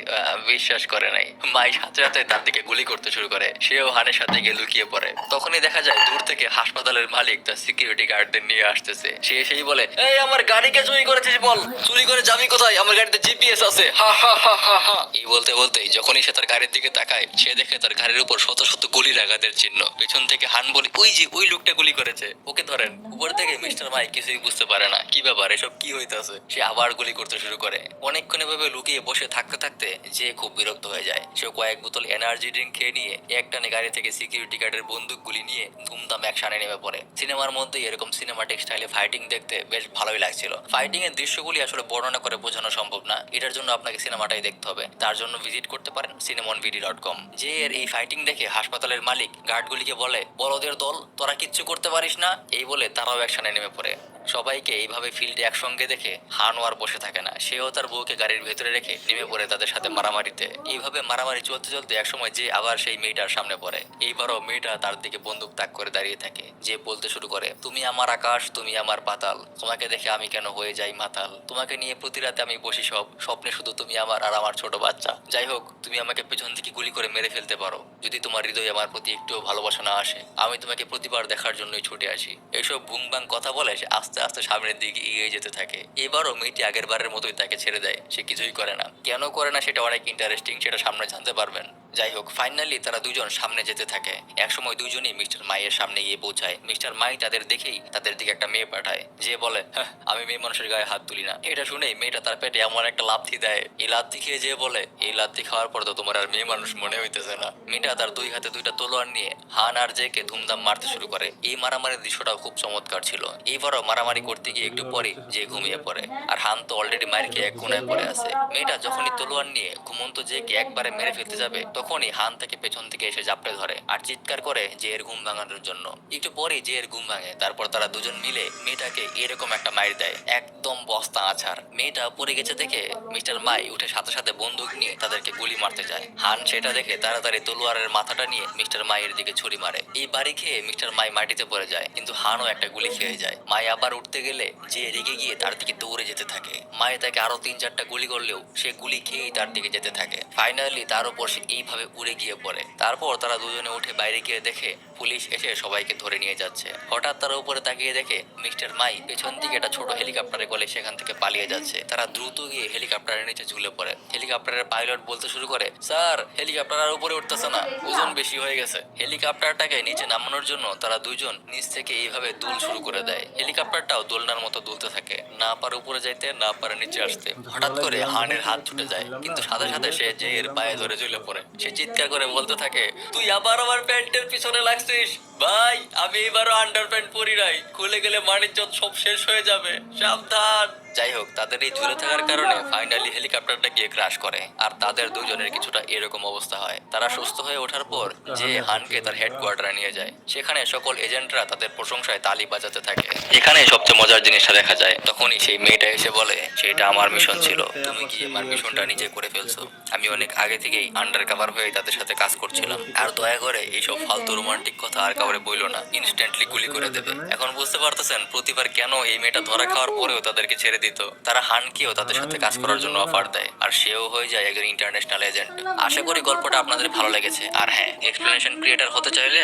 বিশ্বাস করে নাই। মাই সাথে সাথে তার দিকে গুলি করতে শুরু করে। সেও হানের সাথে গিয়ে লুকিয়ে পড়ে। তখনই দেখা যায় দূর থেকে হাসপাতালের মালিক তার সিকিউরিটি গার্ডদের নিয়ে আসতেছে। সে এসেই বলে, এই আমার গাড়িকে চুরি করেছিস বল, চুরি করে যাবি কোথায়? আমার গাড়িতে জিপিএস আছে। হা হা হা হা হা। এই বলতে বলতেই যখনই সে তার গাড়ির দিকে তাকায়, সে দেখে তার গাড়ির উপর শত শত গুলির আঘাতের চিহ্ন। পেছন থেকে হান বলে, ওই যে ওই লোকটা গুলি করেছে, ওকে ধরেন। উপর থেকে মিস্টার মাই কিছুই বুঝতে পারে না, কি ব্যাপার, এসব কি হইতাছে। সে আবার গুলি করতে শুরু করে। অনেকক্ষণ এভাবে লুকিয়ে বসে থাকতে থাকতে যে খুব বিরক্ত হয়ে যায়। সে কয়েক বোতল এনার্জি ড্রিঙ্ক খেয়ে নিয়ে একটানে গাড়ি থেকে সিকিউরিটি গার্ডের বন্দুক গুলি নিয়ে ধুমধাম অ্যাকশনে নেমে পড়ে। সিনেমার মধ্যে এরকম সিনেমাটিক স্টাইলে ফাইটিং দেখতে বেশ ভালোই লাগছিল। ফাইটিং এর দৃশ্যগুলি আসলে বর্ণনা করে বোঝানো সম্ভব না, এটার জন্য আপনাকে সিনেমাটাই দেখতে হবে। তার জন্য ভিজিট করতে পারেন cinemonvd.com। যে এর এই ফাইটিং দেখে হাসপাতালের মালিক গার্ডগুলিকে বলে, বলদের দল তোরা কিচ্ছু করতে পারিস না। এই বলে তারাও অ্যাকশনে নেমে পড়ে। সবাইকে এইভাবে ফিল্ডে একসঙ্গে দেখে হানও আর বসে থাকে না। সেও তার বউকে গাড়ির ভেতরে রেখে নেমে পড়ে তাদের সাথে মারামারিতে। এইভাবে মারামারি চলতে চলতে একসময় যে আবার সেই মেয়েটার সামনে পড়ে। এইবারও মেয়েটা তার দিকে বন্দুক তাক করে দাঁড়িয়ে থাকে। যে বলতে শুরু করে, তুমি আমার আকাশ, তুমি আমার পাতাল, তোমাকে দেখে আমি কেন হয়ে যাই মাতাল, তোমাকে নিয়ে প্রতি রাতে আমি বসি সব স্বপ্নে, শুধু তুমি আমার আর আমার ছোট বাচ্চা। যাই হোক, তুমি আমাকে পেছন থেকে গুলি করে মেরে ফেলতে পারো, যদি তোমার হৃদয়ে আমার প্রতি একটুও ভালোবাসা না আসে, আমি তোমাকে প্রতিবার দেখার জন্যই ছুটে আসি। এইসব বুংবাং কথা বলে সে আস্তে আস্তে সামনের দিকে এগিয়ে যেতে থাকে। এবারও মেয়েটি আগের বারের মতোই তাকে ছেড়ে দেয়। সে কিছুই করে না। কেন করে না সেটা অনেক ইন্টারেস্টিং, সেটা সামনে জানতে পারবেন। যাই হোক, ফাইনালি তারা দুজন সামনে যেতে থাকে। একসময় দুজনই মিস্টার মাইয়ের সামনে গিয়ে পৌঁছায়। মিস্টার মাই তাদের দেখেই তাদের দিকে একটা মেয়ে পাঠায়, যে বলে, হ্যাঁ আমি মেয়ে মানুষের গায়ে হাত তুলি না। এটা শুনেই মেয়েটা তার পেটে এমন একটা লাথি দেয়। এই লাথি খেয়ে যে বলে, এই লাথি খাওয়ার পর তো তোমার আর মেয়ে মানুষ মনে হইতেছে না। মেয়েটা তার দুই হাতে দুইটা তলোয়ার নিয়ে হান আর জেকে ধুমধাম মারতে শুরু করে। এই মারামারির দৃশ্যটাও খুব চমৎকার ছিল। এইবারও মারামারি করতে গিয়ে একটু পরে যে ঘুমিয়ে পড়ে। আর হান তো অলরেডি মায়ের খেয়ে এক কোনায় পড়ে আছে। মেয়েটা যখনই তলোয়ার নিয়ে ঘুমন্ত জেকে একবারে মেরে ফেলতে যাবে, তখনই হান তাকে পেছন থেকে এসে জাপটে ধরে আর চিৎকার করে যে এর ঘুম ভাঙানোর জন্য। একটু পরেই যে এর ঘুম ভাঙে। তারপর তারা দুজন মিলে মেয়েটাকে এরকম একটা মাইর দেয়, একদম বস্তা আছাড়। মেয়েটা পড়ে গেছে দেখে মিস্টার মাই উঠে সাথে সাথে বন্দুক নিয়ে তাদেরকে গুলি মারতে যায়। হান সেটা দেখে তাড়াতাড়ি তলোয়ারের মাথাটা নিয়ে মিস্টার মাইয়ের দিকে ছুরি মারে। এই বাড়ি খেয়ে মিস্টার মাই মাটিতে পড়ে যায়, কিন্তু হানও একটা গুলি খেয়ে যায়। মাই আবার উঠতে গেলে যে রেগে গিয়ে তার দিকে দৌড়ে যেতে থাকে। মায়ে তাকে আরো 3-4টা গুলি করলেও সে গুলি খেয়েই তার দিকে যেতে থাকে। ফাইনালি তার উপর সে এইভাবে উড়ে গিয়ে পড়ে। তারপর তারা দুজনে উঠে বাইরে গিয়ে দেখে পুলিশ এসে সবাইকে ধরে নিয়ে যাচ্ছে। হঠাৎ তারা উপরে তাকিয়ে দেখে মিস্টার মাই পেছন দিকে একটা ছোট হেলিকপ্টারে করে সেখান থেকে পালিয়ে যাচ্ছে। তারা দ্রুত গিয়ে হেলিকপ্টারের নিচে ঝুলে পড়ে। হেলিকপ্টারের পাইলট বলতে শুরু করে, স্যার হেলিকপ্টার আর উপরে উঠতেছে না, ওজন বেশি হয়ে গেছে। হেলিকপ্টারটাকে নিচে নামানোর জন্য তারা দুজন নিচ থেকে এইভাবে দুল শুরু করে দেয়। হেলিকপ্টারটাও দোলনার মতো দুলতে থাকে, না পারে উপরে যাইতে না পারে নিচে আসতে। হঠাৎ করে হানের হাত ছুটে যায়, কিন্তু সাথে সাথে সে যে এর পায়ে ধরে ঝুলে পড়ে। সে চিৎকার করে বলতে থাকে, তুই আবার আমার প্যান্টের পিছনে লাগছিস ভাই, আমি এবারও আন্ডার প্যান্ট পরি নাই, খুলে গেলে মানিজ্জত সব শেষ হয়ে যাবে, সাবধান। যাই হোক, তাদের এই ঝুলে থাকার কারণে ফাইনালি হেলিকপ্টারটা গিয়ে ক্র্যাশ করে আর তাদের দুজনের কিছুটা এরকম অবস্থা হয়। তারা সুস্থ হয়ে ওঠার পর যে হানকে তার হেডকোয়ার্টারে নিয়ে যায়। সেখানে সকল এজেন্টরা তাদের প্রশংসায় তালি বাজাতে থাকে। এখানে সবচেয়ে মজার জিনিসটা দেখা যায়, তখনই সেই মেয়েটা এসে বলে, সেটা আমার মিশন ছিল, তুমি কি আমার মিশনটা নিজে করে ফেলছো। আমি অনেক আগে থেকেই আন্ডার কভার হয়ে তাদের সাথে কাজ করছিলাম। আর দয়া করে এইসব ফালতু রোমান্টিক কথা আর কাউরে বইলো না, ইনস্ট্যান্টলি গুলি করে দেবে। এখন বুঝতে পারতেছেন প্রতিবার কেন এই মেয়েটা ধরা খাওয়ার পরেও তাদেরকে ছেড়ে দিত। তারা হানকেও তাদের সাথে কাজ করার জন্য অফার দেয় আর সেও হয়ে যায় একজন ইন্টারন্যাশনাল এজেন্ট। আশা করি গল্পটা আপনাদের ভালো লেগেছে। আর হ্যাঁ, এক্সপ্লেনেশন ক্রিয়েটর হতে চাইলে